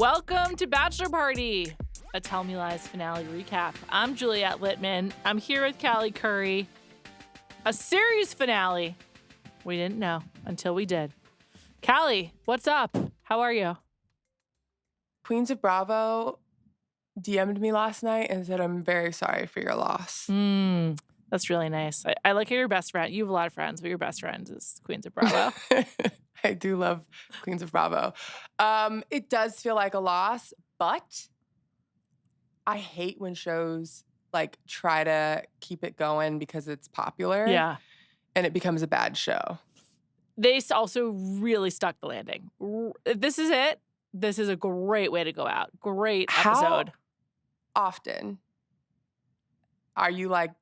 Welcome to Bachelor Party, a Tell Me Lies finale recap. I'm Juliet Litman. I'm here with Callie Crerie. A series finale. We didn't know until we did. Callie, what's up? How are you? Queens of Bravo DM'd me last night and said, I'm very sorry for your loss. That's really nice. I like how your best friend, you have a lot of friends, but your best friend is Queens of Bravo. I do love Queens of Bravo. It does feel like a loss, but I hate when shows like try to keep it going because it's popular. Yeah. And it becomes a bad show. They also really stuck the landing. If this is it, this is a great way to go out. Great episode. How often are you like,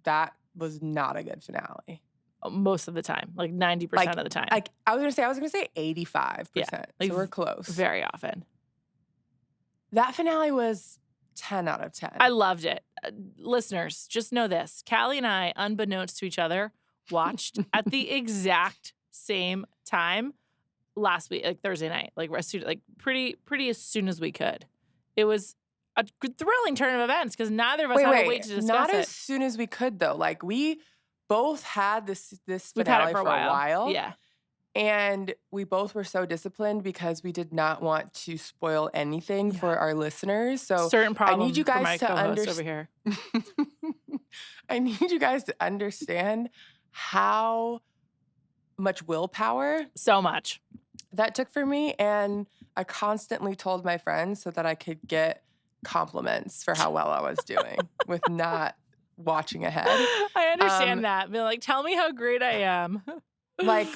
that was not a good finale? Most of the time, like 90% of the time. Like I was gonna say 85%. Yeah, like so we're close. Very often. That finale was 10 out of 10. I loved it. Listeners, just know this. Callie and I, unbeknownst to each other, watched at the exact same time last week, like Thursday night, like pretty as soon as we could. It was a thrilling turn of events because neither of us had to wait to discuss not it. as soon as we could though. Like we both had this We've finale had it for a while. Yeah. And we both were so disciplined because we did not want to spoil anything for our listeners. So certain problem. I need you guys to understand over here. I need you guys to understand how much willpower so much that took for me. And I constantly told my friends so that I could get compliments for how well I was doing with not watching ahead. I understand that. Be like, tell me how great I am. Like,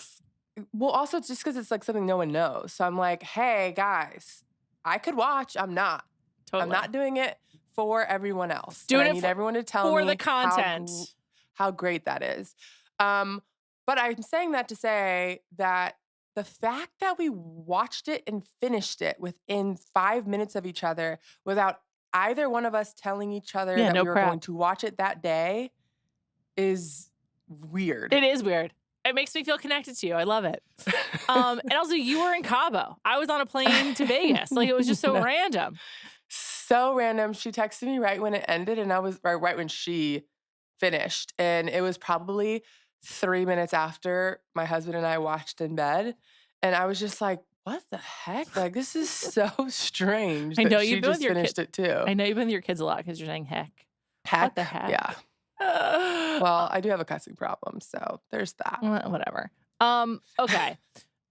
well, also just because it's like something no one knows. So I'm like, hey guys, I could watch. I'm not. Totally. I'm not doing it for everyone else. Doing I it need everyone to tell for me the content. How great that is. But I'm saying that to say that the fact that we watched it and finished it within 5 minutes of each other without either one of us telling each other that we were going to watch it that day is weird. It is weird. It makes me feel connected to you. I love it. And also, you were in Cabo. I was on a plane to Vegas. Like, it was just so random. So random. She texted me right when it ended, and I was right when she finished. And it was probably 3 minutes after my husband and I watched in bed. And I was just like, what the heck? Like, this is so strange. I know she you've been just with your finished it too. I know you've been with your kids a lot because you're saying heck. Heck? What the heck? Yeah. Well, I do have a cussing problem, so there's that. Whatever. Okay.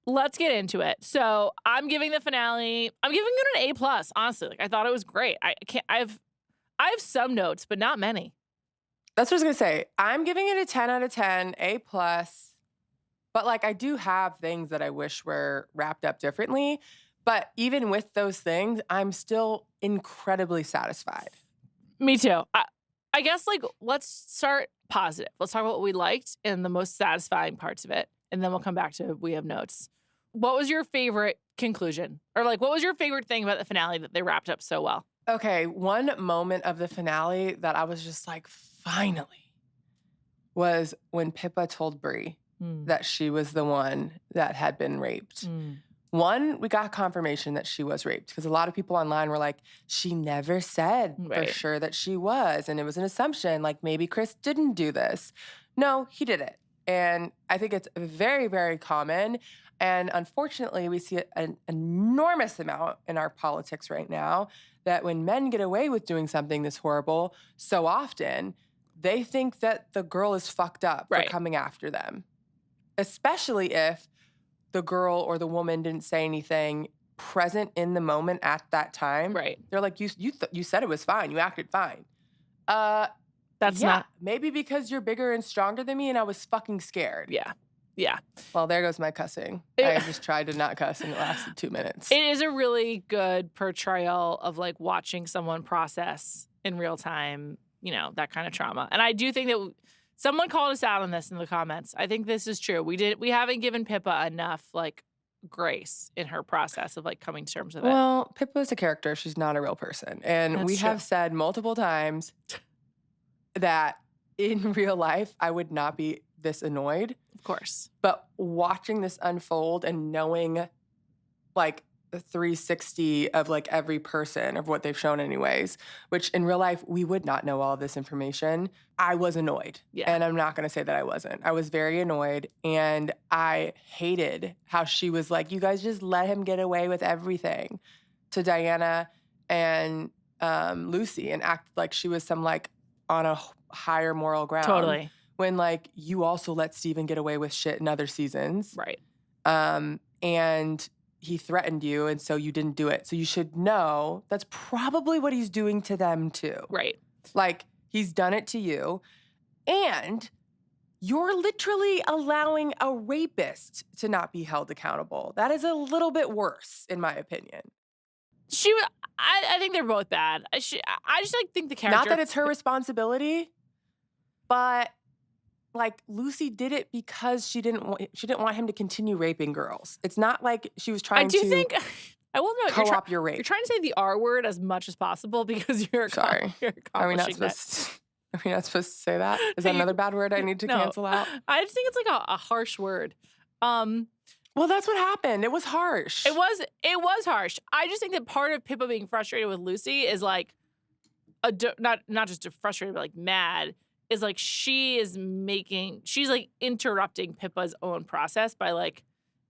Let's get into it. So I'm giving the finale, I'm giving it an A+, honestly. Like, I thought it was great. I have some notes, but not many. That's what I was gonna say. I'm giving it a 10 out of 10, A+. But like, I do have things that I wish were wrapped up differently. But even with those things, I'm still incredibly satisfied. Me too. I guess, like, let's start positive. Let's talk about what we liked and the most satisfying parts of it. And then we'll come back to we have notes. What was your favorite conclusion? Or, like, what was your favorite thing about the finale that they wrapped up so well? Okay, one moment of the finale that I was just like, finally, was when Pippa told Brie that she was the one that had been raped. One, we got confirmation that she was raped because a lot of people online were like, she never said for sure that she was. And it was an assumption, like maybe Chris didn't do this. No, he did it. And I think it's very, very common. And unfortunately, we see an enormous amount in our politics right now that when men get away with doing something this horrible so often, they think that the girl is fucked up for coming after them. Especially if the girl or the woman didn't say anything present in the moment at that time. Right. They're like, you said it was fine. You acted fine. That's not. Maybe because you're bigger and stronger than me and I was fucking scared. Yeah. Yeah. Well, there goes my cussing. I just tried to not cuss and it lasted 2 minutes. It is a really good portrayal of, like, watching someone process in real time, you know, that kind of trauma. And I do think that someone called us out on this in the comments. I think this is true. We haven't given Pippa enough, like, grace in her process of, like, coming to terms with it. Well, Pippa is a character. She's not a real person. And we have said multiple times that in real life, I would not be this annoyed. Of course. But watching this unfold and knowing, like, the 360 of like every person of what they've shown anyways, which in real life, we would not know all of this information. I was annoyed. Yeah. And I'm not going to say that I wasn't. I was very annoyed. And I hated how she was like, you guys just let him get away with everything to Diana and Lucy and act like she was some like on a higher moral ground. Totally. When like you also let Steven get away with shit in other seasons. Right. And he threatened you, and so you didn't do it. So you should know that's probably what he's doing to them too. Right. Like, he's done it to you, and you're literally allowing a rapist to not be held accountable. That is a little bit worse, in my opinion. I think they're both bad. I just like think the character. Not that it's her responsibility, but like Lucy did it because she didn't want him to continue raping girls. It's not like she was trying to. I do think I will know co-op your rape. You're trying to say the R word as much as possible because you're sorry. Are we not supposed to say that? Is that another bad word I need to cancel out? I just think it's like a harsh word. Well, that's what happened. It was harsh. It was harsh. I just think that part of Pippa being frustrated with Lucy is like not just frustrated but like mad. Is like she's like interrupting Pippa's own process by like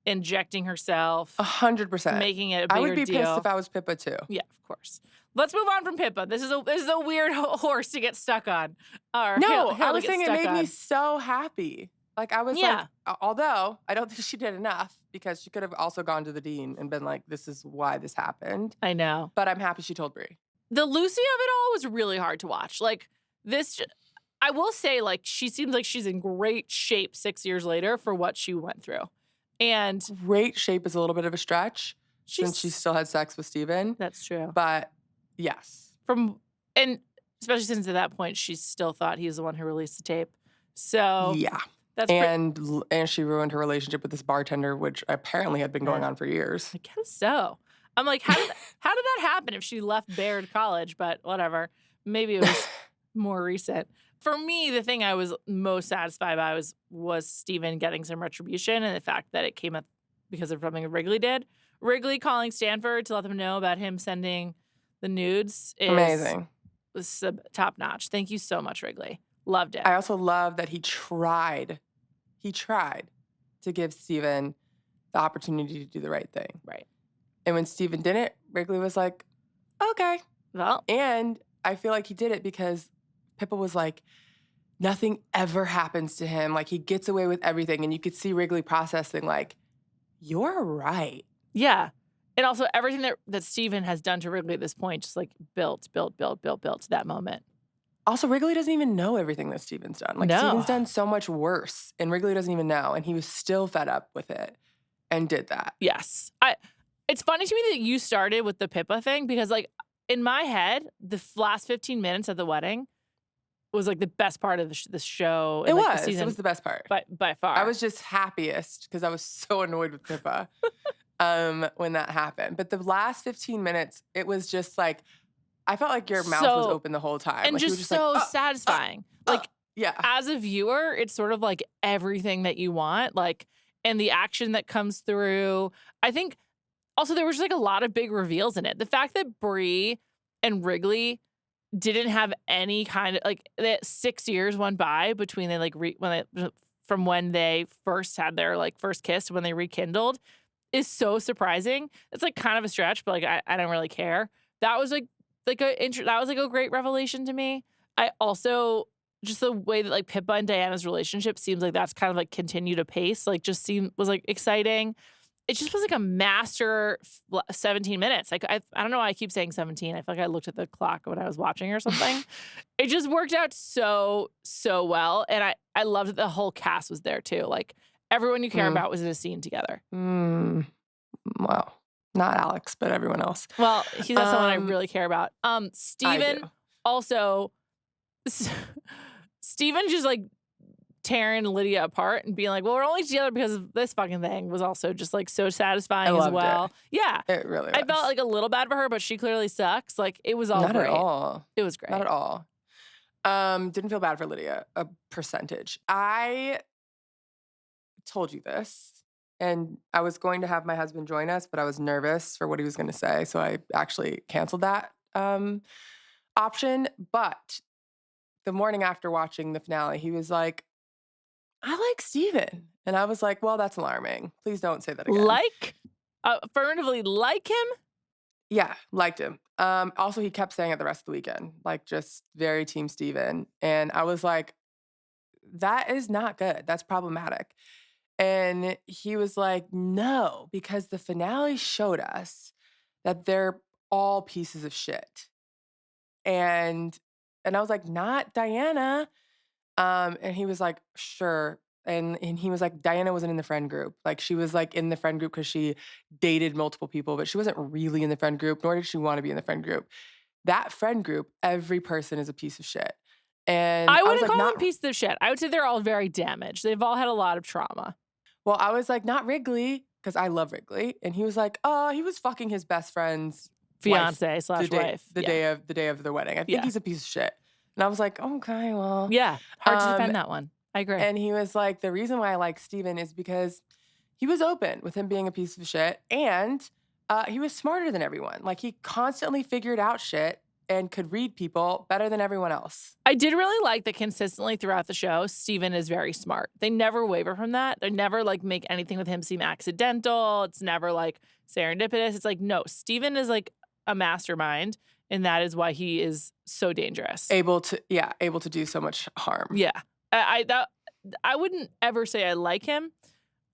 injecting herself. 100%. Making it a bigger deal. I would be pissed if I was Pippa too. Yeah, of course. Let's move on from Pippa. This is a weird horse to get stuck on. I was saying it made me so happy. Like I was like, although I don't think she did enough because she could have also gone to the dean and been like, this is why this happened. I know. But I'm happy she told Brie. The Lucy of it all was really hard to watch. Like this, I will say, like, she seems like she's in great shape 6 years later for what she went through. And great shape is a little bit of a stretch since she still had sex with Steven. That's true. But yes. And especially since at that point she still thought he was the one who released the tape. So yeah. And she ruined her relationship with this bartender, which apparently had been going on for years. I guess so. I'm like, how did that happen if she left Baird College? But whatever. Maybe it was more recent. For me, the thing I was most satisfied by was Steven getting some retribution and the fact that it came up because of something Wrigley did. Wrigley calling Stanford to let them know about him sending the nudes is amazing. Was top notch. Thank you so much, Wrigley. Loved it. I also love that he tried to give Steven the opportunity to do the right thing. Right. And when Steven didn't, Wrigley was like, okay. Well. And I feel like he did it because Pippa was like, nothing ever happens to him. Like, he gets away with everything. And you could see Wrigley processing, like, you're right. Yeah. And also everything that Steven has done to Wrigley at this point, just like built to that moment. Also, Wrigley doesn't even know everything that Steven's done. Like, Steven's done so much worse. And Wrigley doesn't even know. And he was still fed up with it and did that. Yes. It's funny to me that you started with the Pippa thing because, like, in my head, the last 15 minutes of the wedding was like the best part of the show. It was. It was the best part. By far. I was just happiest because I was so annoyed with Pippa when that happened. But the last 15 minutes, it was just like, I felt like your mouth was open the whole time. And like, just so like, satisfying. Yeah. As a viewer, it's sort of like everything that you want. Like, and the action that comes through. I think also there was like a lot of big reveals in it. The fact that Brie and Wrigley didn't have any kind of like that 6 years went by between they like from when they first had their like first kiss to when they rekindled is so surprising. It's like kind of a stretch, but like I don't really care. That was that was like a great revelation to me. I also just the way that like Pippa and Diana's relationship seems like that's kind of like continued apace. Like just was like exciting. It just was like a master 17 minutes. Like I don't know why I keep saying 17. I feel like I looked at the clock when I was watching or something. It just worked out so well. And I loved that the whole cast was there too. Like everyone you care about was in a scene together. Well, not Alex, but everyone else. Well, that's someone I really care about. Steven also, Steven just like tearing Lydia apart and being like, well, we're only together because of this fucking thing was also just like so satisfying as well. Yeah. It really was. I felt like a little bad for her, but she clearly sucks. Like it was all Not great. At all. It was great. Not at all. Didn't feel bad for Lydia, a percentage. I told you this. And I was going to have my husband join us, but I was nervous for what he was going to say. So I actually canceled that option. But the morning after watching the finale, he was like, I like Steven. And I was like, well, that's alarming. Please don't say that again. Affirmatively like him? Yeah, liked him. Also, he kept saying it the rest of the weekend, like just very team Steven. And I was like, that is not good. That's problematic. And he was like, no, because the finale showed us that they're all pieces of shit. And I was like, not Diana. And he was like, sure. And he was like, Diana wasn't in the friend group. Like she was like in the friend group because she dated multiple people, but she wasn't really in the friend group, nor did she want to be in the friend group. That friend group, every person is a piece of shit. And I was wouldn't like, call them pieces of shit. I would say they're all very damaged. They've all had a lot of trauma. Well, I was like, not Wrigley, because I love Wrigley. And he was like, oh, he was fucking his best friend's fiance / wife. The day of their wedding. I think he's a piece of shit. And I was like, okay, well. Yeah, hard to defend that one. I agree. And he was like, the reason why I like Steven is because he was open with him being a piece of shit. And he was smarter than everyone. Like he constantly figured out shit and could read people better than everyone else. I did really like that consistently throughout the show, Steven is very smart. They never waver from that. They never like make anything with him seem accidental. It's never like serendipitous. It's like, no, Steven is like a mastermind. And that is why he is so dangerous. Able to do so much harm. Yeah. I wouldn't ever say I like him.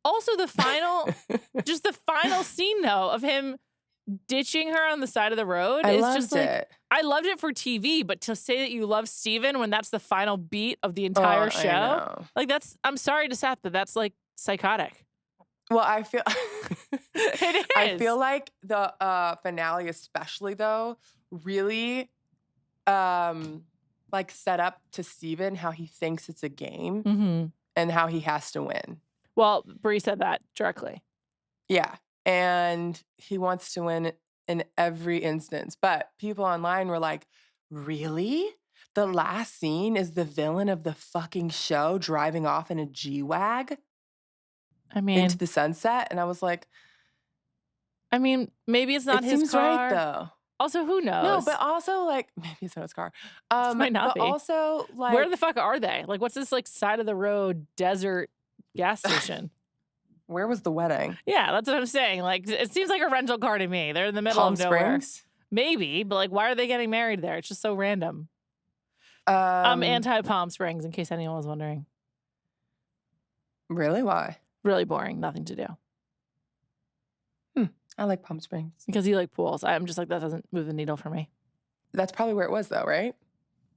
Also, the final scene though of him ditching her on the side of the road is just like, I loved it for TV, but to say that you love Steven when that's the final beat of the entire show, like I'm sorry to say that that's like psychotic. Well, I feel it is. I feel like the finale, especially though, really like set up to Steven how he thinks it's a game and how he has to win. Well, Bree said that directly. Yeah. And he wants to win in every instance. But people online were like, really? The last scene is the villain of the fucking show driving off in a G-Wag? I mean, into the sunset? And I was like, I mean, maybe it's not his car. Right, though. Also, who knows? No, but also, like, maybe it's not his car. It might not be. Also, like, where the fuck are they? Like, what's this, like, side of the road desert gas station? Where was the wedding? Yeah, that's what I'm saying. Like, it seems like a rental car to me. They're in the middle of nowhere. Palm Springs? Maybe, but, like, why are they getting married there? It's just so random. I'm anti-Palm Springs, in case anyone was wondering. Really? Why? Really boring. Nothing to do. I like Palm Springs. Because you like pools. I'm just like, that doesn't move the needle for me. That's probably where it was, though, right?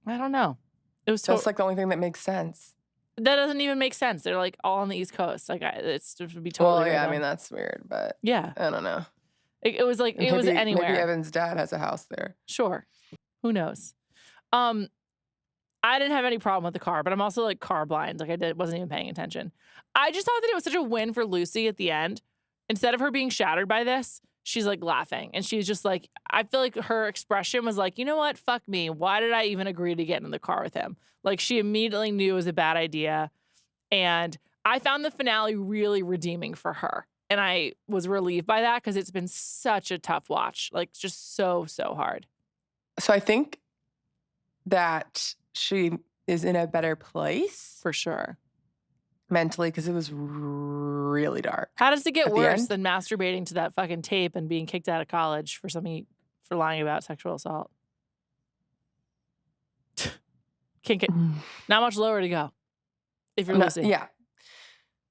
I don't know. It was that's like the only thing that makes sense. That doesn't even make sense. They're like all on the East Coast. Like it would be totally. Well, yeah, random. I mean that's weird, but yeah, I don't know. It was like it was anywhere. Maybe Evan's dad has a house there. Sure, who knows? I didn't have any problem with the car, but I'm also like car blind. Like wasn't even paying attention. I just thought that it was such a win for Lucy at the end. Instead of her being shattered by this, she's like laughing. And she's just like, I feel like her expression was like, you know what? Fuck me. Why did I even agree to get in the car with him? Like she immediately knew it was a bad idea. And I found the finale really redeeming for her. And I was relieved by that because it's been such a tough watch. Like just so, so hard. So I think that she is in a better place. For sure. Mentally, because it was really dark. How does it get worse than masturbating to that fucking tape and being kicked out of college for lying about sexual assault? Can't get not much lower to go. If you're Lucy. Yeah.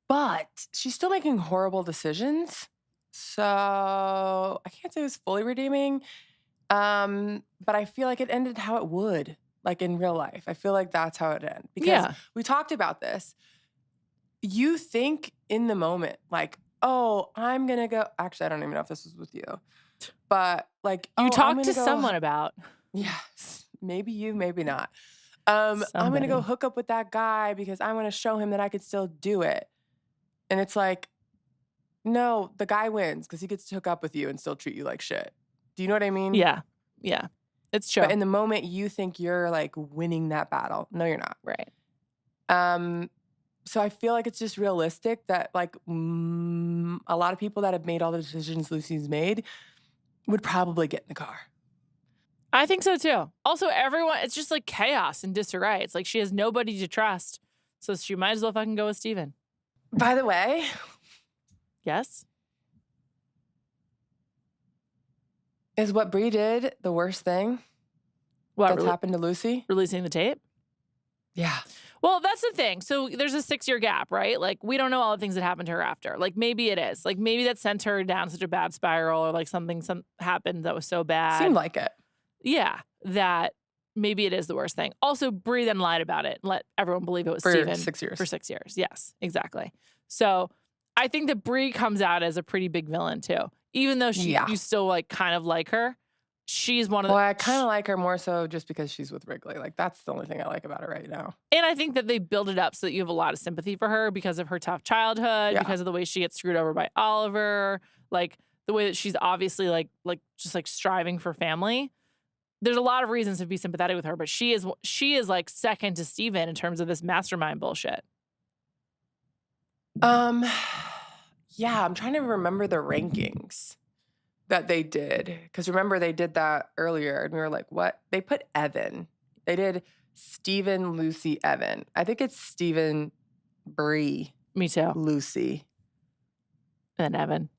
But she's still making horrible decisions. So I can't say it was fully redeeming. But I feel like it ended how it would, like in real life. I feel like that's how it ended. Because we talked about this. You think in the moment, like, oh, I'm going to go. Actually, I don't even know if this was with you. But like, you talked to someone about. Yes. Maybe you, maybe not. I'm going to go hook up with that guy because I want to show him that I could still do it. And it's like, no, the guy wins because he gets to hook up with you and still treat you like shit. Do you know what I mean? Yeah. Yeah. It's true. But in the moment, you think you're like winning that battle. No, you're not. Right. So I feel like it's just realistic that like a lot of people that have made all the decisions Lucy's made would probably get in the car. I think so too. Also, everyone, it's just like chaos and disarray. It's like she has nobody to trust. So she might as well fucking go with Steven. By the way. Yes? Is what Brie did the worst thing that's happened to Lucy? Releasing the tape? Yeah. Well, that's the thing. So there's a 6-year gap, right? Like, we don't know all the things that happened to her after. Like, maybe it is. Like, maybe that sent her down such a bad spiral, or like something happened that was so bad. Seemed like it. Yeah, that maybe it is the worst thing. Also, Brie then lied about it and let everyone believe it was Steven. 6 years. For 6 years. Yes, exactly. So I think that Brie comes out as a pretty big villain too. Even though you still like kind of like her, she's one of the... Well, I kind of like her more so just because she's with Wrigley. Like, that's the only thing I like about her right now. And I think that they build it up so that you have a lot of sympathy for her because of her tough childhood, because of the way she gets screwed over by Oliver, like the way that she's obviously like just like striving for family. There's a lot of reasons to be sympathetic with her, but she is like second to Steven in terms of this mastermind bullshit. Yeah, I'm trying to remember the rankings that they did. Because remember, they did that earlier, and we were like, what? They put Evan. They did Steven, Lucy, Evan. I think it's Steven, Brie. Me too. Lucy. And Evan.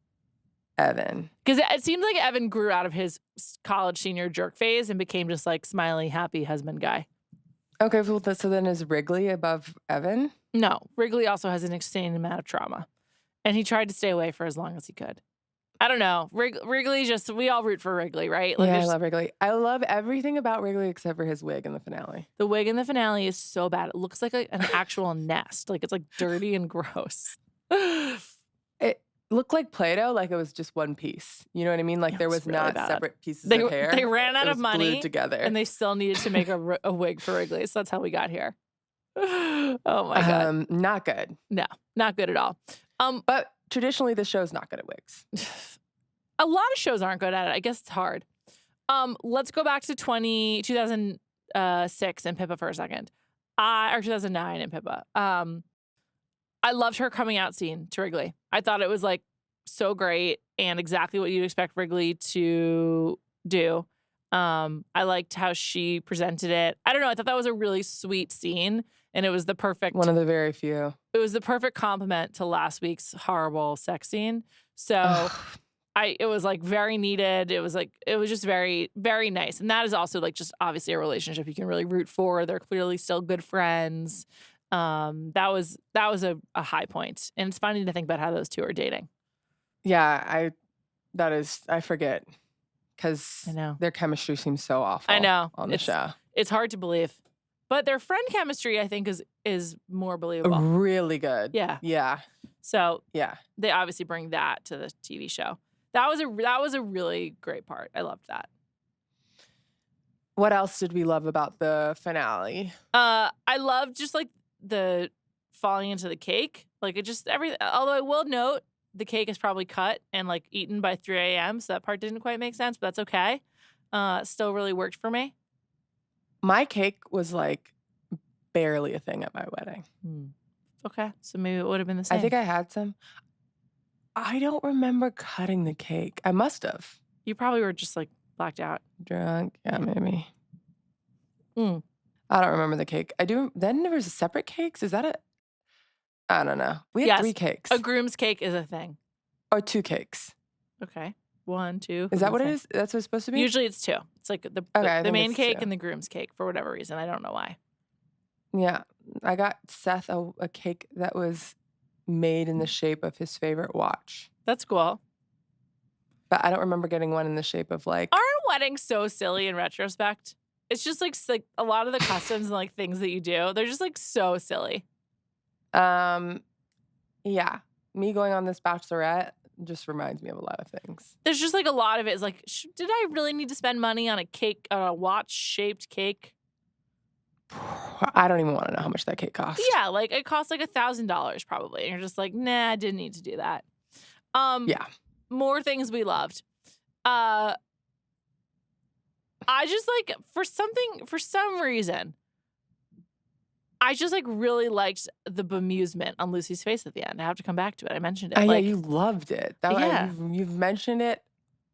Because it seems like Evan grew out of his college senior jerk phase and became just like smiley, happy husband guy. Okay, well, so then is Wrigley above Evan? No, Wrigley also has an insane amount of trauma. And he tried to stay away for as long as he could. I don't know. Wrigley we all root for Wrigley, right? Like, yeah, I love Wrigley. I love everything about Wrigley except for his wig in the finale. The wig in the finale is so bad. It looks like an actual nest. Like, it's like dirty and gross. It looked like Play-Doh, like it was just one piece. You know what I mean? Like there was really not separate pieces of hair. They ran out of money glued together. And they still needed to make a wig for Wrigley. So that's how we got here. Oh my God. Not good. No, not good at all. But traditionally the show's not good at wigs. A lot of shows aren't good at it. I guess it's hard. Let's go back to 2006 and Pippa for a second. Or 2009 and Pippa. I loved her coming out scene to Wrigley. I thought it was like so great and exactly what you'd expect Wrigley to do. I liked how she presented it. I don't know. I thought that was a really sweet scene, and it was the perfect... One of the very few. It was the perfect compliment to last week's horrible sex scene. So it was like very needed. It was just very, very nice. And that is also like just obviously a relationship you can really root for. They're clearly still good friends. That was a high point. And it's funny to think about how those two are dating. Yeah, I forget. Because their chemistry seems so awful. I know. On the show. It's hard to believe. But their friend chemistry, I think, is more believable. Really good. Yeah. Yeah. So they obviously bring that to the TV show. That was a really great part. I loved that. What else did we love about the finale? I loved just like the falling into the cake. Like it just everything. Although I will note the cake is probably cut and like eaten by 3 a.m. So that part didn't quite make sense, but that's okay. Still really worked for me. My cake was like barely a thing at my wedding. Okay. So maybe it would have been the same. I think I had some. I don't remember cutting the cake. I must have. You probably were just like blacked out. Drunk. Yeah, maybe. I don't remember the cake. I do. Then there was separate cakes. Is that it? I don't know. We had 3 cakes. A groom's cake is a thing. Or 2 cakes. Okay. 1, 2. Is that what it is? That's what it's supposed to be? Usually it's 2. It's like the main cake and the groom's cake for whatever reason. I don't know why. Yeah. I got Seth a cake that was made in the shape of his favorite watch. That's cool. But I don't remember getting one in the shape of like... Aren't weddings so silly in retrospect? It's just like a lot of the customs and like things that you do, they're just like so silly. Yeah. Me going on this bachelorette just reminds me of a lot of things. There's just like a lot of it is like, did I really need to spend money on a watch-shaped cake? I don't even want to know how much that cake cost. Yeah, like it cost like $1,000 probably. And you're just like, nah, I didn't need to do that. Yeah. More things we loved. I just like, for some reason, I just like really liked the bemusement on Lucy's face at the end. I have to come back to it. I mentioned it. Yeah, you loved it. Yeah. You've mentioned it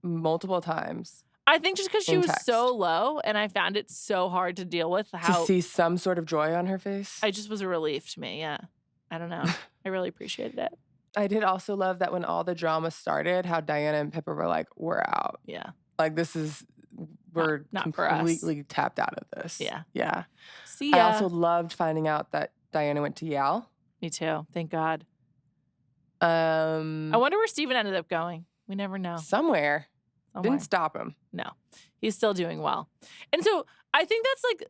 multiple times. I think just because she In was text. so low and I found it so hard to deal with To see some sort of joy on her face. I just was a relief to me. Yeah. I don't know. I really appreciated it. I did also love that when all the drama started, how Diana and Pippa were like, we're out. Yeah. Like, we're not for us. completely tapped out of this. Yeah. Yeah. See ya. I also loved finding out that Diana went to Yale. Me too. Thank God. I wonder where Steven ended up going. We never know. Somewhere. Didn't stop him. No. He's still doing well. And so I think that's like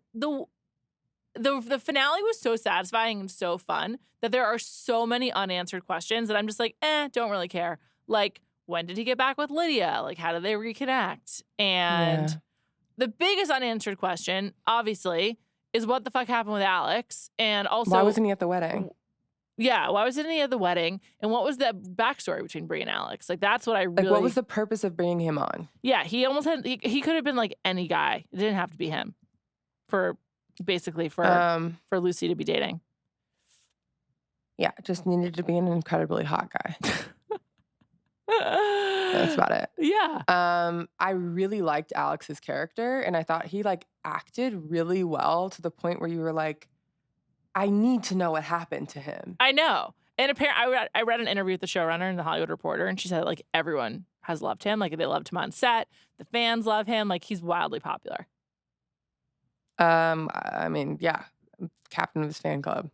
the finale was so satisfying and so fun that there are so many unanswered questions that I'm just like, don't really care. Like, when did he get back with Lydia? Like, how did they reconnect? And the biggest unanswered question, obviously, is what the fuck happened with Alex? And also, why wasn't he at the wedding? Yeah, why wasn't he at the wedding? And what was the backstory between Brie and Alex? Like, that's what I really... Like, what was the purpose of bringing him on? Yeah, he almost had... He could have been, like, any guy. It didn't have to be him. For Lucy to be dating. Yeah, it just needed to be an incredibly hot guy. That's about it. Yeah. I really liked Alex's character, and I thought he, like, acted really well to the point where you were like, I need to know what happened to him. I know. And apparently, I read an interview with the showrunner and the Hollywood Reporter, and she said, like, everyone has loved him. Like, they loved him on set. The fans love him. Like, he's wildly popular. I mean, yeah, captain of his fan club.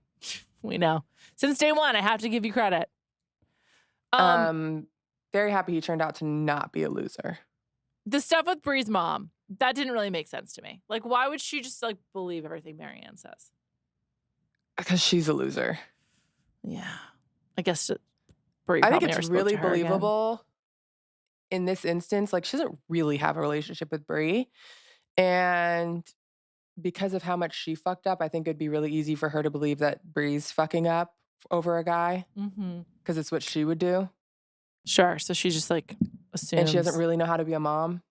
We know. Since day one, I have to give you credit. Very happy he turned out to not be a loser. The stuff with Brie's mom, that didn't really make sense to me. Like, why would she just, like, believe everything Marianne says? Because she's a loser. Yeah. I guess Brie I think it's really believable in this instance. Like, she doesn't really have a relationship with Brie. And because of how much she fucked up, I think it'd be really easy for her to believe that Brie's fucking up over a guy. Because it's what she would do. Sure. So she just, like, assumes. And she doesn't really know how to be a mom.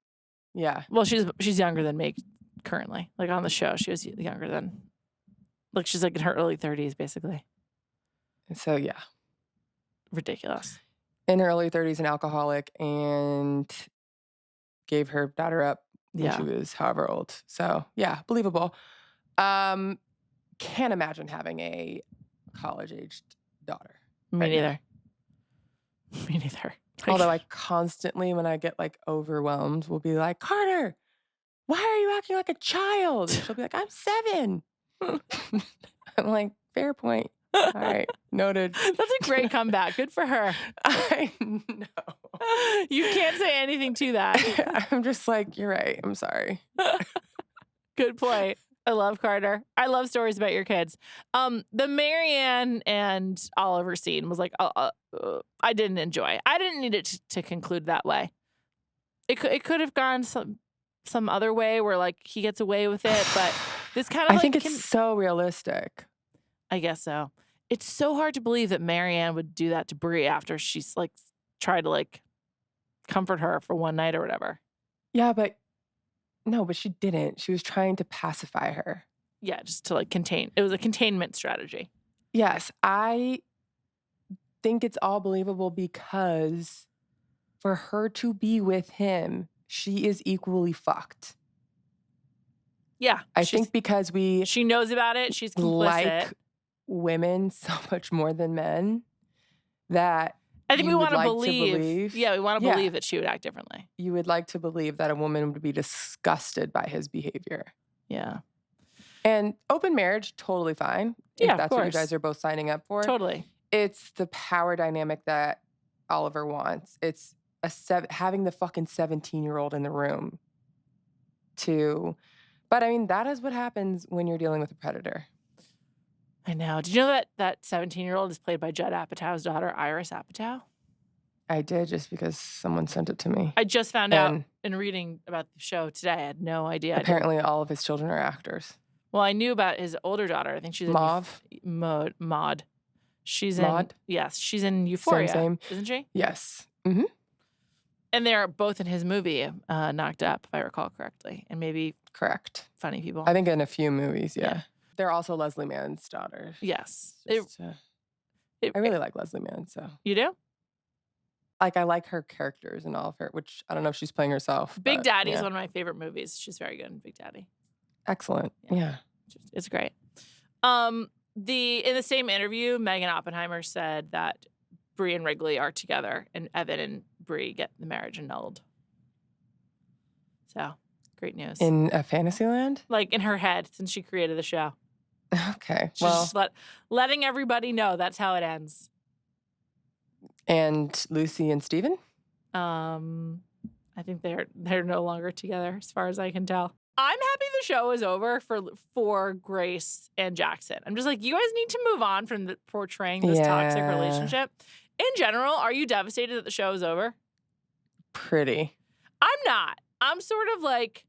Yeah. Well, she's younger than me currently. Like, on the show, she was younger than... Like, she's, like, in her early 30s, basically. So, yeah. Ridiculous. In her early 30s, an alcoholic, and gave her daughter up when she was however old. So, yeah, believable. Can't imagine having a college-aged daughter. Me neither. Me neither. Like, although I constantly, when I get, like, overwhelmed, will be like, Carter, why are you acting like a child? And she'll be like, I'm 7. I'm like, fair point. All right, noted. That's a great comeback. Good for her. I know. You can't say anything to that. I'm just like, you're right. I'm sorry. Good point. I love Carter. I love stories about your kids. The Marianne and Oliver scene was like, I didn't enjoy. I didn't need it to conclude that way. It could have gone some other way where, like, he gets away with it, but this kind of, I think it's so realistic. I guess so. It's so hard to believe that Marianne would do that to Brie after she's, like, tried to, like, comfort her for one night or whatever. Yeah, but she didn't. She was trying to pacify her. Yeah, just to, like, contain. It was a containment strategy. Yes, I think it's all believable because for her to be with him, she is equally fucked. Yeah. I think because she knows about it. She's complicit. Like women so much more than men that I think we want to believe. Yeah, we want to believe that she would act differently. You would like to believe that a woman would be disgusted by his behavior. Yeah. And open marriage, totally fine. Yeah, if that's what you guys are both signing up for. Totally. It's the power dynamic that Oliver wants. It's having the fucking 17-year-old in the room but I mean, that is what happens when you're dealing with a predator. I know. Did you know that 17-year-old is played by Judd Apatow's daughter, Iris Apatow? I did, just because someone sent it to me. I just found out in reading about the show today. I had no idea. Apparently, all of his children are actors. Well, I knew about his older daughter. I think she's in Maud. She's Maud? Yes, she's in Euphoria. Same. Isn't she? Yes. Mm-hmm. And they're both in his movie, Knocked Up, if I recall correctly. And maybe correct. Funny People. I think in a few movies, yeah. they're also Leslie Mann's daughters. Yes. I really like Leslie Mann, so. You do? Like, I like her characters and all of her, which I don't know if she's playing herself. Big Daddy is one of my favorite movies. She's very good in Big Daddy. Excellent. Yeah. It's great. In the same interview, Megan Oppenheimer said that Bree and Wrigley are together, and Evan and Bree get the marriage annulled. So, great news. In a Fantasyland? Like, in her head, since she created the show. Okay, She's just letting everybody know that's how it ends. And Lucy and Steven? I think they're no longer together, as far as I can tell. I'm happy the show is over for Grace and Jackson. I'm just like, you guys need to move on from portraying this toxic relationship. In general, are you devastated that the show is over? Pretty. I'm not. I'm sort of like,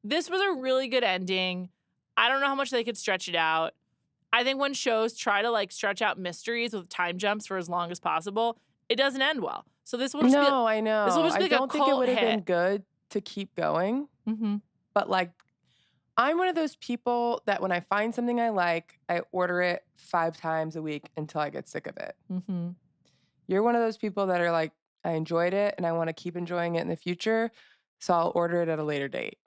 this was a really good ending. I don't know how much they could stretch it out. I think when shows try to like stretch out mysteries with time jumps for as long as possible, it doesn't end well. So this will just I know. This will just be I don't think it would have been good to keep going. Mm-hmm. But like, I'm one of those people that when I find something I like, I order it 5 times a week until I get sick of it. Mm-hmm. You're one of those people that are like, I enjoyed it and I want to keep enjoying it in the future, so I'll order it at a later date.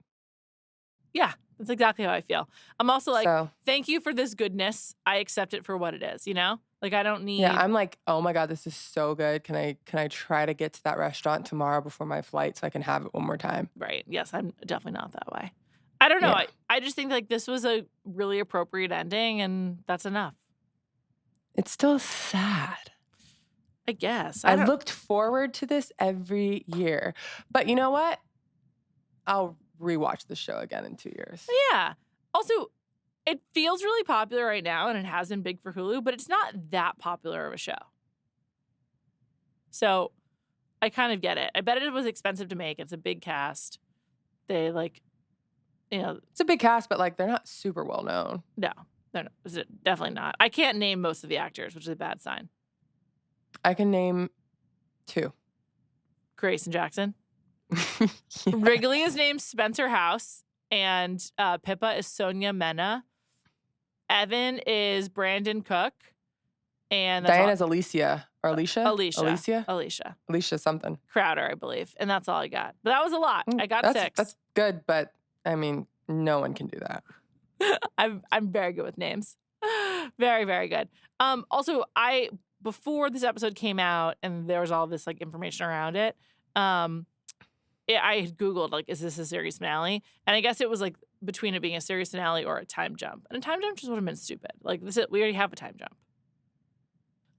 Yeah, that's exactly how I feel. I'm also like, thank you for this goodness. I accept it for what it is, you know? Like, I don't need... Yeah, I'm like, oh my God, this is so good. Can I try to get to that restaurant tomorrow before my flight so I can have it one more time? Right. Yes, I'm definitely not that way. I don't know. Yeah. I just think like this was a really appropriate ending and that's enough. It's still sad. I guess. I looked forward to this every year. But you know what? I'll rewatch the show again in 2 years. Yeah. Also, it feels really popular right now, and it has been big for Hulu, but it's not that popular of a show. So I kind of get it. I bet it was expensive to make. It's a big cast. They like, you know. It's a big cast, but like they're not super well known. No, they're not. Definitely not. I can't name most of the actors, which is a bad sign. I can name 2. Grace and Jackson. Yeah. Wrigley is named Spencer House, and Pippa is Sonia Mena. Evan is Brandon Cook, and Diana's Alicia or Alicia. Alicia something. Crowder, I believe, and that's all I got. But that was a lot. I got 6. That's good, but I mean, no one can do that. I'm very good with names. Very, very good. Also, before this episode came out and there was all this like information around it, I had Googled, like, is this a series finale? And I guess it was, like, between it being a series finale or a time jump. And a time jump just would have been stupid. Like, we already have a time jump.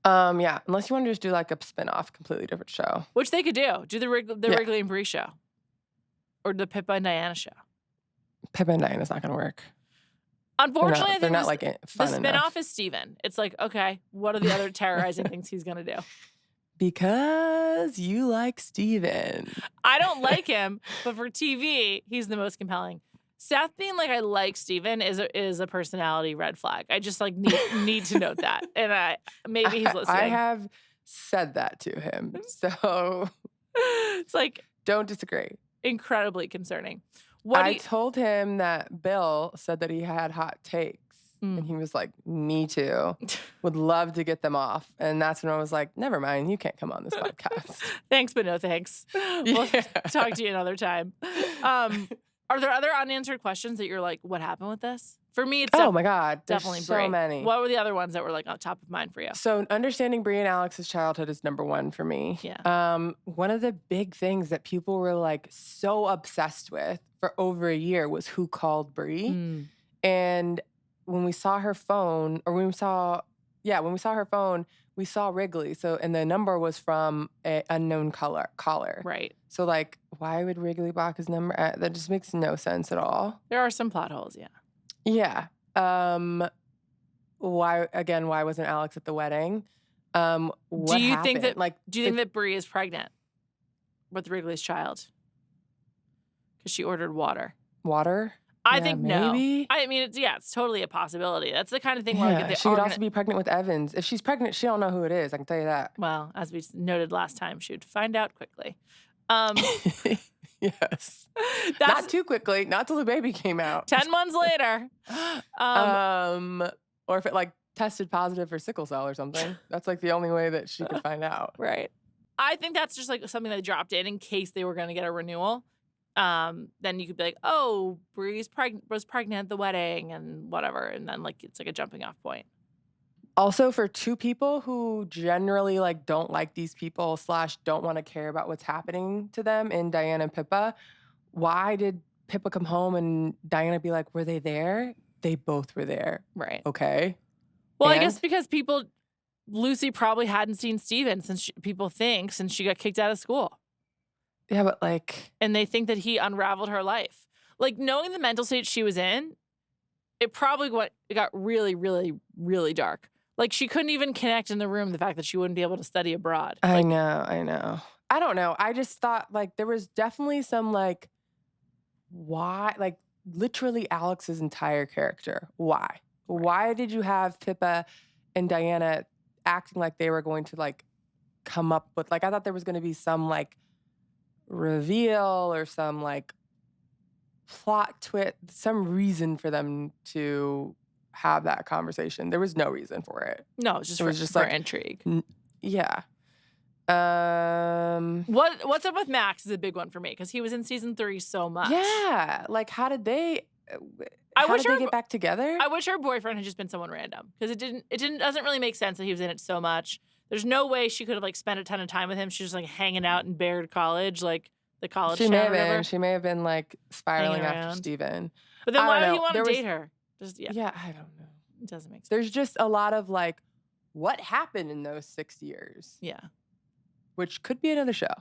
Yeah, unless you want to just do, like, a spinoff, completely different show. Which they could do. Do the Wrigley and Bree show. Or the Pippa and Diana show. Pippa and Diana's not going to work. Unfortunately, they're not like fun the spinoff is Steven. It's like, okay, what are the other terrorizing things he's going to do? Because you like Steven. I don't like him, but for TV, he's the most compelling. Seth being like, I like Steven is a personality red flag. I just like need to note that. And maybe he's listening. I have said that to him. So it's like, don't disagree. Incredibly concerning. I told him that Bill said that he had hot takes. And he was like, me too. Would love to get them off. And that's when I was like, never mind. You can't come on this podcast. Thanks, but no thanks. We'll talk to you another time. Are there other unanswered questions that you're like, what happened with this? For me, it's oh my God, definitely so Brie. many. What were the other ones that were like on top of mind for you? So understanding Brie and Alex's childhood is number 1 for me. Yeah. One of the big things that people were like so obsessed with for over a year was who called Brie. And when we saw her phone, when we saw her phone, we saw Wrigley. So, and the number was from an unknown caller. Right. So, like, why would Wrigley block his number? That just makes no sense at all. There are some plot holes, yeah. Yeah. Why wasn't Alex at the wedding? Do you think that Brie is pregnant with Wrigley's child? Because she ordered water. Water? I think maybe. No. I mean, it's totally a possibility. That's the kind of thing where she could also be pregnant with Evans. If she's pregnant, she don't know who it is. I can tell you that. Well, as we noted last time, she would find out quickly. Yes. That's Not too quickly. Not till the baby came out. 10 months later. Or if it like tested positive for sickle cell or something. That's like the only way that she could find out. Right. I think that's just like something they dropped in case they were going to get a renewal. Then you could be like, oh, Bree was pregnant at the wedding and whatever. And then like it's like a jumping off point. Also, for two people who generally like don't like these people / don't want to care about what's happening to them in Diana and Pippa, why did Pippa come home and Diana be like, were they there? They both were there. Right. Okay. Well, I guess because Lucy probably hadn't seen Steven since she got kicked out of school. Yeah, but like. And they think that he unraveled her life. Like knowing the mental state she was in, it got really, really, really dark. Like she couldn't even connect in the room the fact that she wouldn't be able to study abroad. I know. I don't know. I just thought like there was definitely some like, why? Like literally Alex's entire character. Why? Right. Why did you have Pippa and Diana acting like they were going to like come up with, like I thought there was going to be some like reveal or some like plot twist, some reason for them to have that conversation. There was no reason for it. No, it was just for intrigue. Yeah. What's up with Max is a big one for me because he was in season 3 so much. Yeah. Like how did they get back together? I wish her boyfriend had just been someone random because it doesn't really make sense that he was in it so much. There's no way she could have like spent a ton of time with him. She's just like hanging out in Baird College, like the college. She may have been like spiraling after Steven. But then why would he want to date her? Yeah, I don't know. It doesn't make sense. There's just a lot of like, what happened in those 6 years? Yeah. Which could be another show.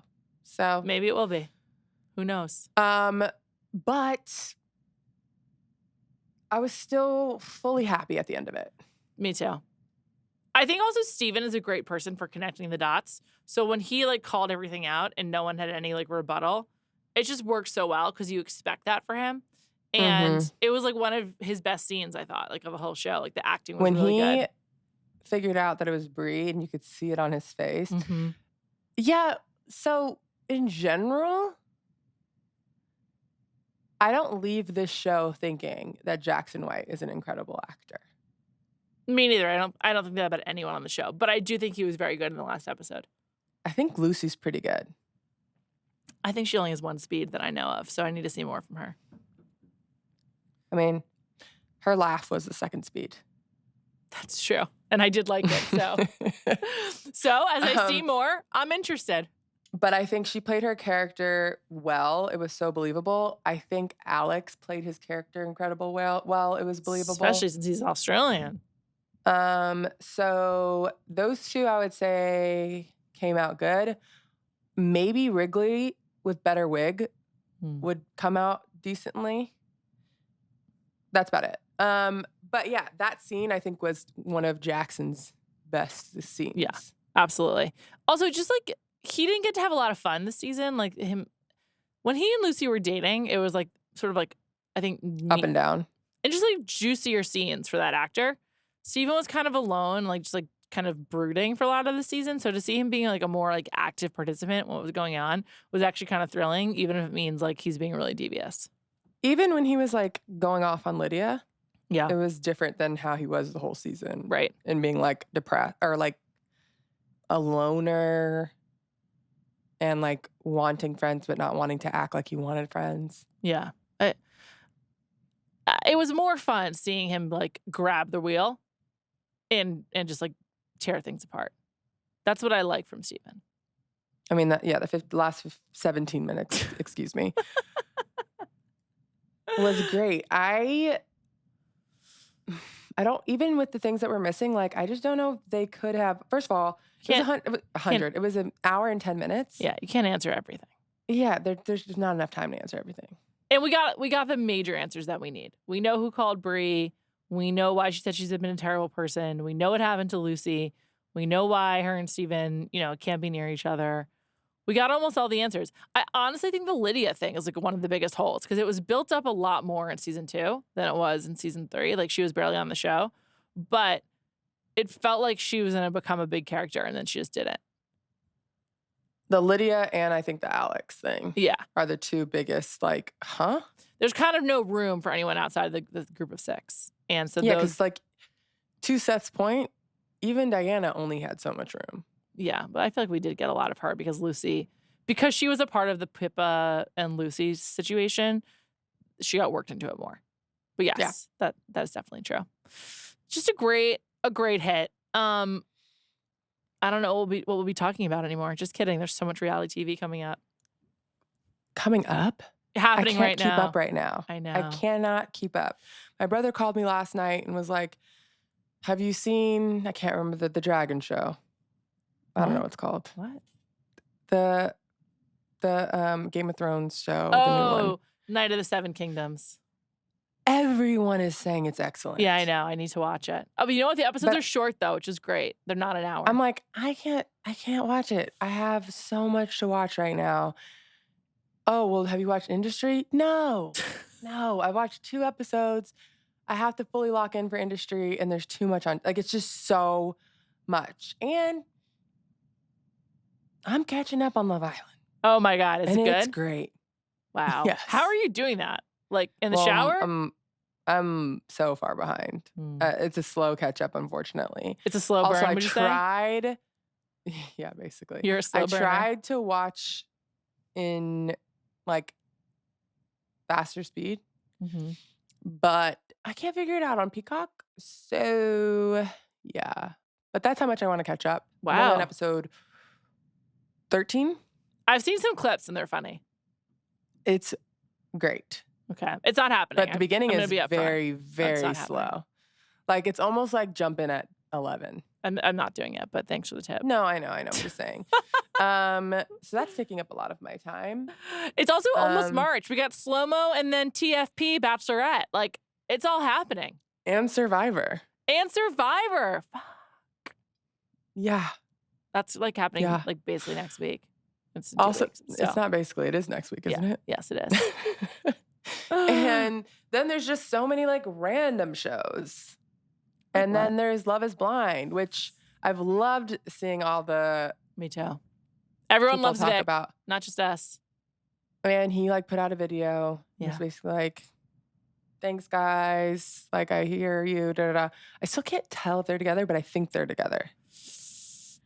So maybe it will be. Who knows? But I was still fully happy at the end of it. Me too. I think also Steven is a great person for connecting the dots. So when he like called everything out and no one had any like rebuttal, it just worked so well because you expect that for him. And it was like one of his best scenes, I thought, like of the whole show. Like the acting was really good. When he figured out that it was Bree and you could see it on his face. Mm-hmm. Yeah. So in general, I don't leave this show thinking that Jackson White is an incredible actor. Me neither. I don't think that about anyone on the show, but I do think he was very good in the last episode. I think Lucy's pretty good. I think she only has one speed that I know of, so I need to see more from her. I mean, her laugh was the second speed. That's true. And I did like it, so. So, as I see more, I'm interested. But I think she played her character well. It was so believable. I think Alex played his character incredible well. It was believable. Especially since he's Australian. So those two, I would say, came out good. Maybe Wrigley with better wig would come out decently. That's about it. But yeah, that scene I think was one of Jackson's best scenes. Yeah, absolutely. Also, just like he didn't get to have a lot of fun this season. Like when he and Lucy were dating, it was like sort of like I think up and down, and just like juicier scenes for that actor. Steven was kind of alone, like just like kind of brooding for a lot of the season. So to see him being like a more like active participant, what was going on, was actually kind of thrilling, even if it means like he's being really devious. Even when he was like going off on Lydia, yeah, it was different than how he was the whole season, right? And being like depressed or like a loner, and like wanting friends but not wanting to act like he wanted friends. Yeah, it was more fun seeing him like grab the wheel and just like tear things apart. That's what I like from Steven. I mean, the last 17 minutes, excuse me, was great. I don't, even with the things that were missing, like, I just don't know if they could have, first of all, it was 100. It was an hour and 10 minutes. Yeah, you can't answer everything. Yeah, there's just not enough time to answer everything. And we got the major answers that we need. We know who called Bree. We know why she said she's been a terrible person. We know what happened to Lucy. We know why her and Steven, can't be near each other. We got almost all the answers. I honestly think the Lydia thing is like one of the biggest holes because it was built up a lot more in season 2 than it was in season 3. Like she was barely on the show, but it felt like she was going to become a big character and then she just didn't. The Lydia and I think the Alex thing Yeah. are the two biggest, like, huh? There's kind of no room for anyone outside of the group of 6. And so Yeah, because, like, to Seth's point, even Diana only had so much room. Yeah, but I feel like we did get a lot of her because because she was a part of the Pippa and Lucy situation, she got worked into it more. But yes, that is definitely true. Just a great hit. I don't know what we'll be talking about anymore. Just kidding. There's so much reality TV coming up. Coming up? Happening right now. I can't keep up right now. I know. I cannot keep up. My brother called me last night and was like, have you seen, I can't remember the Dragon Show. I don't know what it's called. What? The Game of Thrones show, the new one. Night of the Seven Kingdoms. Everyone is saying it's excellent. Yeah, I know. I need to watch it. Oh, but you know what? The episodes are short though, which is great. They're not an hour. I'm like, I can't watch it. I have so much to watch right now. Oh, well, have you watched Industry? No. No, I watched 2 episodes. I have to fully lock in for Industry, and there's too much on. Like, it's just so much. And I'm catching up on Love Island. Oh my God, is it good? It's great. Wow. Yes. How are you doing that? Like in the shower? I'm so far behind. It's a slow catch up, unfortunately. It's a slow burn. Also, I would you tried. Yeah, basically. You're a slow burner. I tried to watch in like faster speed, but I can't figure it out on Peacock. So yeah, but that's how much I want to catch up. Wow. I'm on episode 13. I've seen some clips and they're funny. It's great. Okay. It's not happening. But the beginning is very, very slow. Happening. Like, it's almost like jumping at 11. I'm not doing it, but thanks for the tip. No, I know. I'm just saying. So that's taking up a lot of my time. It's also almost March. We got Slow-Mo and then TFP Bachelorette. Like, it's all happening. And Survivor. Fuck. Yeah. That's like happening like basically next week. It's also, it's not basically. It is next week, isn't it? Yes, it is. And then there's just so many like random shows. And then there's Love is Blind, which I've loved seeing all the. Me too. Everyone loves Vic, about. Not just us. And he like put out a video. Yeah. It's basically like, thanks guys. Like, I hear you. Da, da, da. I still can't tell if they're together, but I think they're together.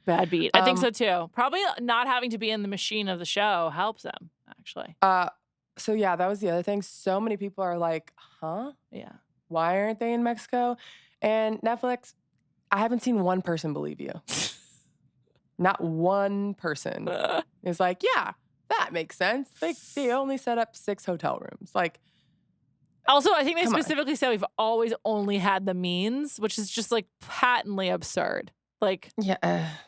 Bad beat. I think so too. Probably not having to be in the machine of the show helps them, actually. So yeah, that was the other thing. So many people are like, huh? Yeah. Why aren't they in Mexico? And Netflix, I haven't seen one person believe you. Not one person is like, yeah, that makes sense. Like, they only set up 6 hotel rooms. Like, also, I think they specifically said we've always only had the means, which is just like patently absurd. Like,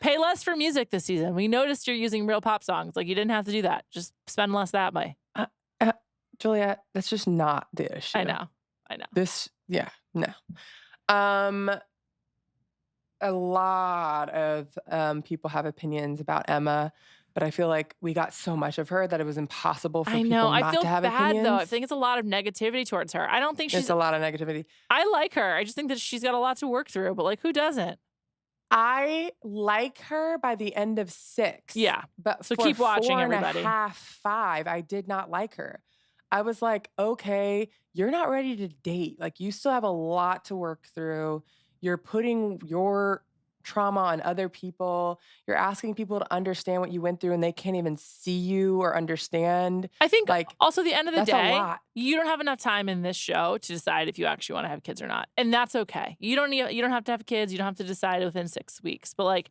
pay less for music this season. We noticed you're using real pop songs. Like, you didn't have to do that. Just spend less that way. Juliet, that's just not the issue. I know. No. A lot of people have opinions about Emma, but I feel like we got so much of her that it was impossible for people not to have opinions. I feel bad, though. I think it's a lot of negativity towards her. I don't think she's... It's a lot of negativity. I like her. I just think that she's got a lot to work through, but, like, who doesn't? I like her by the end of 6. Yeah. But so for keep watching, everybody. 4.5, 5, I did not like her. I was like, okay, you're not ready to date. Like, you still have a lot to work through. You're putting your trauma on other people. You're asking people to understand what you went through and they can't even see you or understand. I think like also at the end of the day, you don't have enough time in this show to decide if you actually want to have kids or not. And that's okay. You don't have to have kids. You don't have to decide within 6 weeks. But like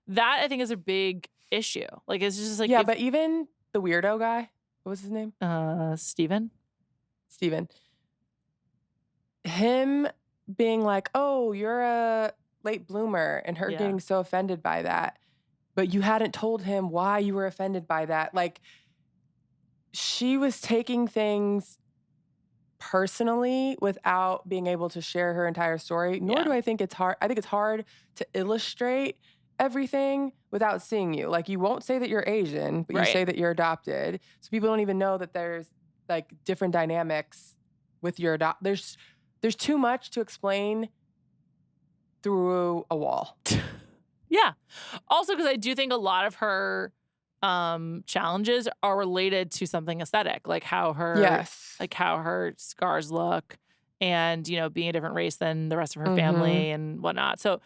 that I think is a big issue. Like it's just like but even the weirdo guy, what was his name? Steven. Him being like, oh, you're a late bloomer, and her getting so offended by that. But you hadn't told him why you were offended by that. Like, she was taking things personally without being able to share her entire story. Nor do I think it's hard. I think it's hard to illustrate everything without seeing you. Like, you won't say that you're Asian, but you say that you're adopted. So people don't even know that there's like different dynamics with your There's too much to explain through a wall. Yeah. Also, because I do think a lot of her challenges are related to something aesthetic, like how her scars look, and being a different race than the rest of her family and whatnot. So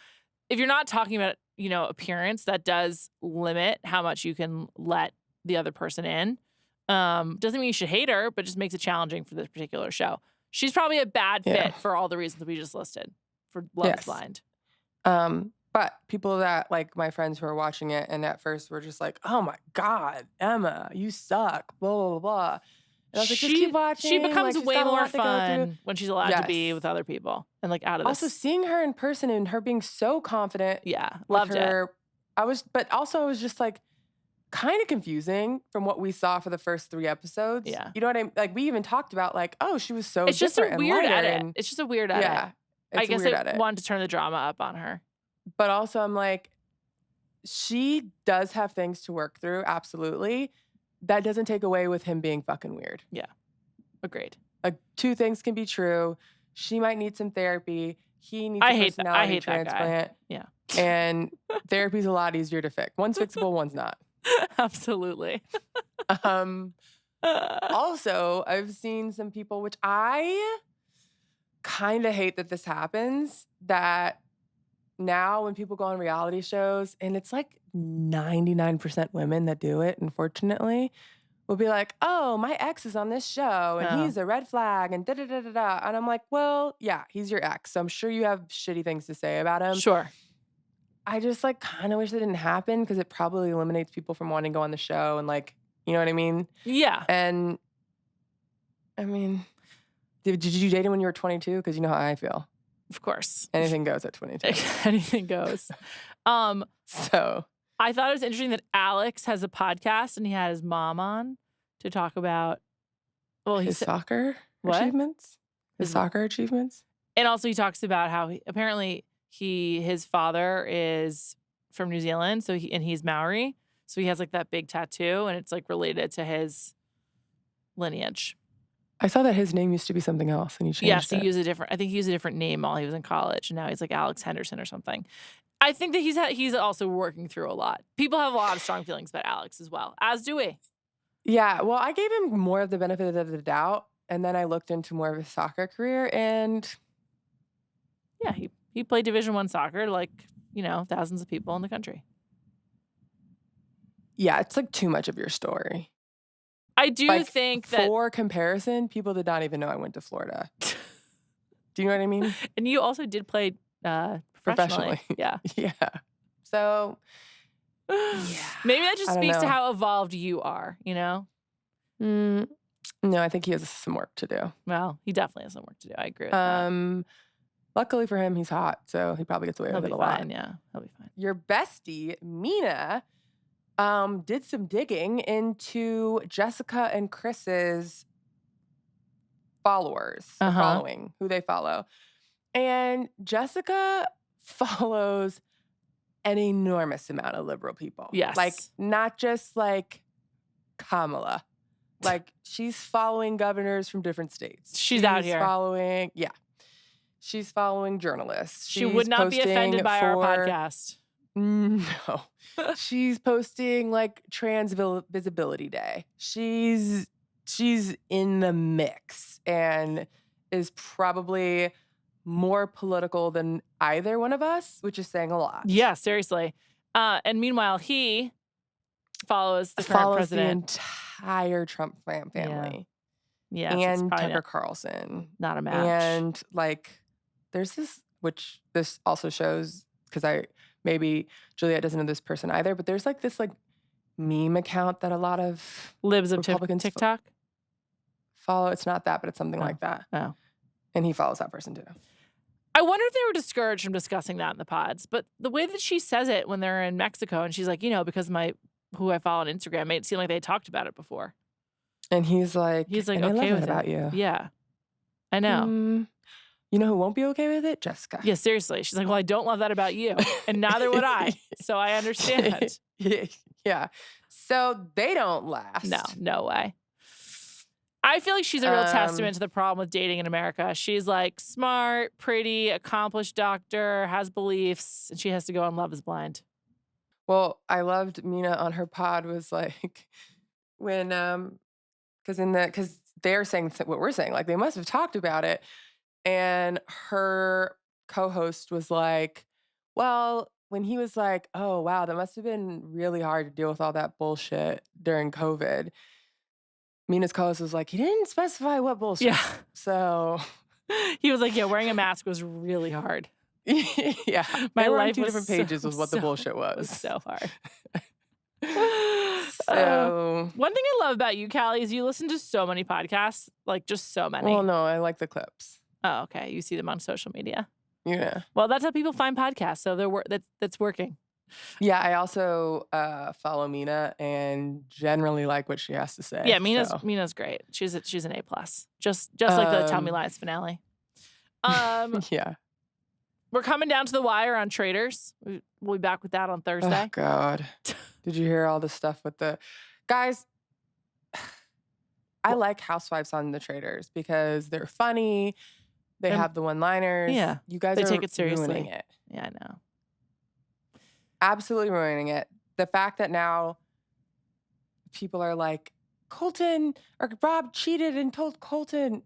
if you're not talking about appearance, that does limit how much you can let the other person in. Doesn't mean you should hate her, but just makes it challenging for this particular show. She's probably a bad fit for all the reasons that we just listed for Love is Blind. But people that, like my friends who are watching it and at first were just like, oh my God, Emma, you suck, blah, blah, blah, blah. And I was like, just keep watching. She becomes way more fun when she's allowed to be with other people and like out of this. Also seeing her in person and her being so confident. Yeah, loved it. I was just like kind of confusing from what we saw for the first 3 episodes. Yeah. You know what I mean? Like we even talked about like, oh, she was so It's just a weird edit. And, it's just a weird edit. Yeah. I guess I wanted to turn the drama up on her. But also I'm like, she does have things to work through, absolutely. That doesn't take away with him being fucking weird. Yeah. Agreed. Like 2 things can be true. She might need some therapy. He needs a personality transplant. Yeah. And therapy's a lot easier to fix. One's fixable, one's not. Absolutely. Also, I've seen some people, which I kind of hate that this happens, that now when people go on reality shows, and it's like 99% women that do it, unfortunately, will be like, oh, my ex is on this show and he's a red flag and da-da-da-da-da. And I'm like, well, yeah, he's your ex. So I'm sure you have shitty things to say about him. Sure. I just like kind of wish that didn't happen because it probably eliminates people from wanting to go on the show and like, you know what I mean? Yeah. And I mean, did you date him when you were 22? Because you know how I feel. Of course. Anything goes at 22. Anything goes. So I thought it was interesting that Alex has a podcast and he had his mom on to talk about his soccer achievements. His soccer achievements. And also he talks about how his father is from New Zealand, so he's Maori. So he has like that big tattoo and it's like related to his lineage. I saw that his name used to be something else and he changed it. Yes, I think he used a different name while he was in college and now he's like Alex Henderson or something. I think that he's also working through a lot. People have a lot of strong feelings about Alex as well, as do we. Yeah, well, I gave him more of the benefit of the doubt and then I looked into more of his soccer career and yeah, he played Division I soccer like, thousands of people in the country. Yeah, it's like too much of your story. I do think that for comparison, people did not even know I went to Florida. Do you know what I mean? And you also did play professionally. Yeah. Yeah. So maybe that just speaks to how evolved you are, No, I think he has some work to do. Well, he definitely has some work to do. I agree with that. Luckily for him, he's hot, so he probably gets away with it a lot. Yeah, he'll be fine. Your bestie, Mina, did some digging into Jessica and Chris's followers, following, who they follow. And Jessica follows an enormous amount of liberal people. Yes. Like, not just like Kamala. Like, she's following governors from different states. She's out here. She's following journalists. She would not be offended by our podcast. No. She's posting like Trans Visibility Day. She's in the mix and is probably more political than either one of us, which is saying a lot. Yeah, seriously. And meanwhile, he follows the current president. The entire Trump family. Yeah. And Tucker Carlson. Not a match. And like, there's this also shows, because maybe Juliet doesn't know this person either, but there's like this like meme account that a lot of libs of Republicans TikTok follow. It's not that, but it's something like that. Oh. And he follows that person too. I wonder if they were discouraged from discussing that in the pods, but the way that she says it when they're in Mexico and she's like, because who I follow on Instagram made it seem like they talked about it before. And he's like, okay I love with it about you. Yeah. I know. You know who won't be okay with it? Jessica. Yeah, seriously. She's like, well, I don't love that about you. And neither would I. So I understand. Yeah. So they don't last. No way. I feel like she's a real testament to the problem with dating in America. She's like smart, pretty, accomplished doctor, has beliefs, and she has to go on Love is Blind. Well, I loved Mina on her pod was like when because they're saying what we're saying, like they must have talked about it, and her co-host was like, well, when he was like, oh wow, that must have been really hard to deal with all that bullshit during COVID. Mina's co-host was like, he didn't specify what bullshit. Yeah. So he was like, yeah, wearing a mask was really hard. Yeah. My they were on life two was different pages was what the bullshit It was. was so hard. So one thing I love about you, Callie, is you listen to so many podcasts, like just so many. well, no, I like the clips. Oh, okay. You see them on social media. Yeah. Well, that's how people find podcasts. So that's working. Yeah, I also follow Mina and generally like what she has to say. Yeah, so. Mina's great. She's an A+. Just like the Tell Me Lies finale. Yeah. We're coming down to the wire on Traitors. We'll be back with that on Thursday. Oh, God. Did you hear all the stuff with the guys? I like housewives on the Traitors because they're funny. They have the one-liners. Yeah. You guys they are take it seriously. ruining it. Yeah, I know. Absolutely ruining it. The fact that now people are like, Colton or Rob cheated and told Colton,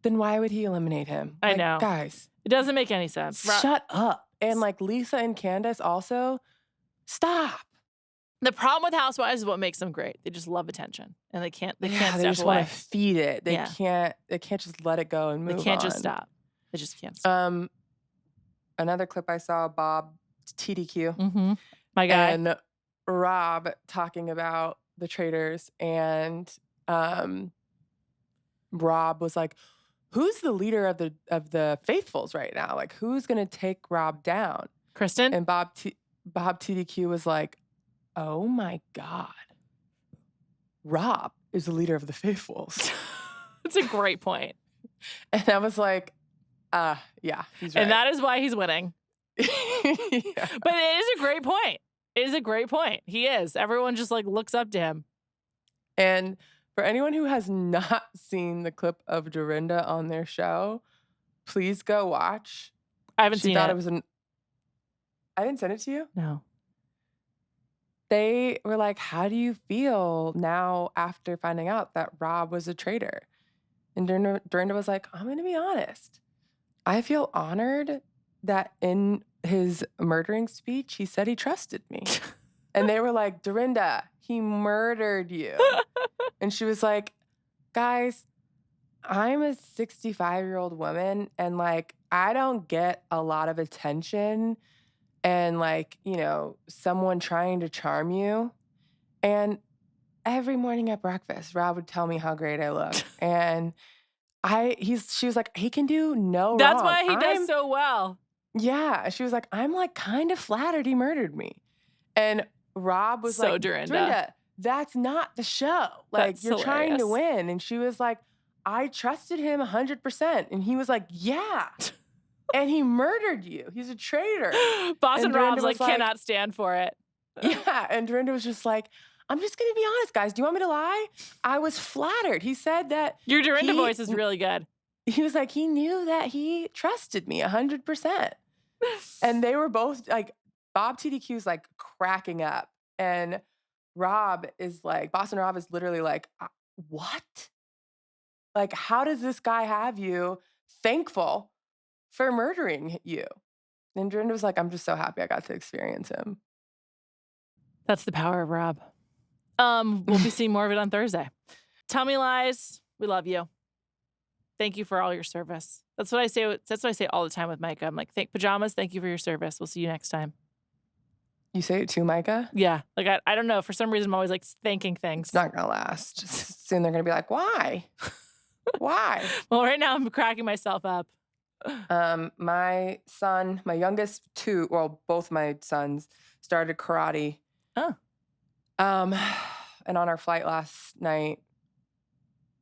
then why would he eliminate him? I like, know. Guys. It doesn't make any sense. Shut up. And like Lisa and Candace also, stop. The problem with housewives is what makes them great. They just love attention, and they can't. They can't They step just away. want to feed it. They Yeah. can't. They can't just let it go and move on. They can't just stop. They just can't stop. Another clip I saw, Bob TDQ, Mm-hmm. My guy, and Rob talking about the Traitors, and Rob was like, "Who's the leader of the faithfuls right now? Like, who's gonna take Rob down?" Kristen, And Bob TDQ was like, "Oh my God, Rob is the leader of the faithfuls." It's a great point. And I was like, yeah, he's right. And that is why he's winning. Yeah. But it is a great point. It is a great point. He is. Everyone just like looks up to him. And for anyone who has not seen the clip of Dorinda on their show, please go watch. I haven't seen it. It was I didn't send it to you? No. They were like, how do you feel now after finding out that Rob was a traitor? And Dorinda was like, I'm going to be honest. I feel honored that in his murdering speech, he said he trusted me. And they were like, Dorinda, he murdered you. And she was like, guys, I'm a 65-year-old woman, and like, I don't get a lot of attention and like, you know, someone trying to charm you. And every morning at breakfast, Rob would tell me how great I look. And she was like, he can do no That's wrong. why he does so well. Yeah. She was like, I'm like kind of flattered he murdered me. And Rob was So like, Dorinda, that's not the show. Like, That's you're trying to hilarious. win. And she was like, I trusted him 100%. And he was like, yeah. And he murdered you. He's a traitor. Boss and Rob's Dorinda like, was like- cannot stand for it. Yeah. And Dorinda was just like, I'm just going to be honest, guys. Do you want me to lie? I was flattered. He said that Your Dorinda voice is really good. he was like, he knew that he trusted me 100%. And they were both like, Bob TDQ's like cracking up. And Rob is like, Boston Rob is literally like, what? Like, how does this guy have you thankful for murdering you? And Dorinda was like, I'm just so happy I got to experience him. That's the power of Rob. We'll be seeing more of it on Thursday. Tell Me Lies. We love you. Thank you for all your service. That's what I say. That's what I say all the time with Micah. I'm like, pajamas. Thank you for your service. We'll see you next time. You say it too, Micah? Yeah. Like, I don't know. For some reason, I'm always like thanking things. It's not going to last. Just soon they're going to be like, why? Why? Well, right now I'm cracking myself up. My son, my youngest two, well, both my sons started karate. Oh. And on our flight last night,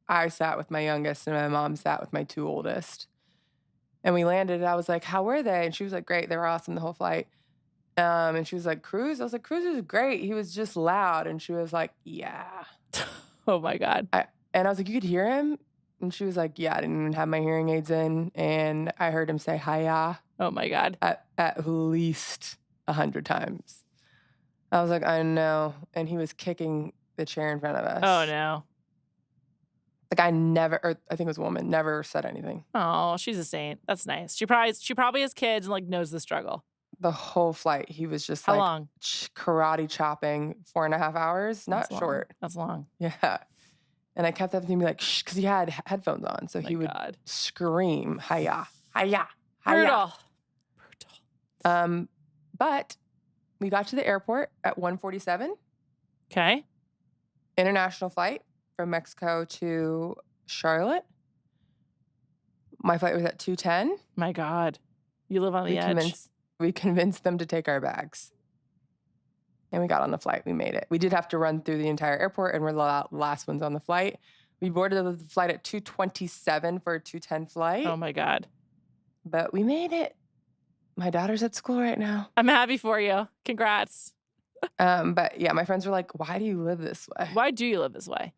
I sat with my youngest and my mom sat with my two oldest. And we landed and I was like, how were they? And she was like, great. They were awesome the whole flight. And she was like, Cruz? I was like, Cruz was great. He was just loud. And she was like, yeah. Oh my God. And I was like, you could hear him? And she was like, yeah, I didn't even have my hearing aids in. And I heard him say, hiya. Oh my God. At least 100 times. I was like, I know. And he was kicking the chair in front of us. Oh, no. The guy never, or I think it was a woman, never said anything. Oh, she's a saint. That's nice. She probably has kids and like knows the struggle. The whole flight, he was just How like long? Karate chopping 4.5 hours. Not That's short. Long. That's long. Yeah. And I kept having to be like, shh, because he had headphones on. So he would scream, hiya, hiya, hiya. Brutal. But we got to the airport at 1:47. Okay. International flight from Mexico to Charlotte. My flight was at 2:10. My God. You live on the edge. We convinced them to take our bags. And we got on the flight. We made it. We did have to run through the entire airport, and we're the last ones on the flight. We boarded the flight at 2:27 for a 2:10 flight. Oh, my God. But we made it. My daughter's at school right now. I'm happy for you. Congrats. But yeah, my friends were like, why do you live this way? Why do you live this way?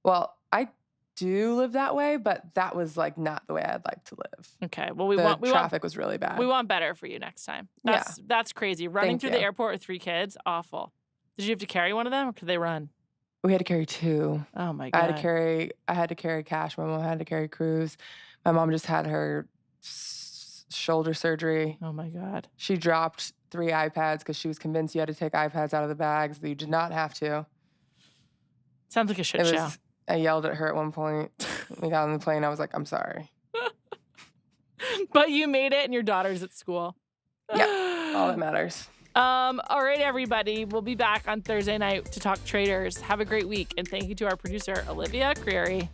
Well, I do live that way, but that was like not the way I'd like to live. Okay. Well, traffic was really bad. We want better for you next time. That's crazy. Running through the airport with 3 kids, awful. Did you have to carry one of them, or could they run? We had to carry 2. Oh my God. I had to carry Cash. My mom had to carry Cruz. My mom just had her shoulder surgery. Oh my God. She dropped 3 iPads because she was convinced you had to take iPads out of the bags. You did not have to. Sounds like a shit show. I yelled at her at one point. We got on the plane. I was like, I'm sorry. But you made it, and your daughter's at school. Yeah, all that matters. All right, everybody. We'll be back on Thursday night to talk Traitors. Have a great week, and thank you to our producer, Olivia, Crerie.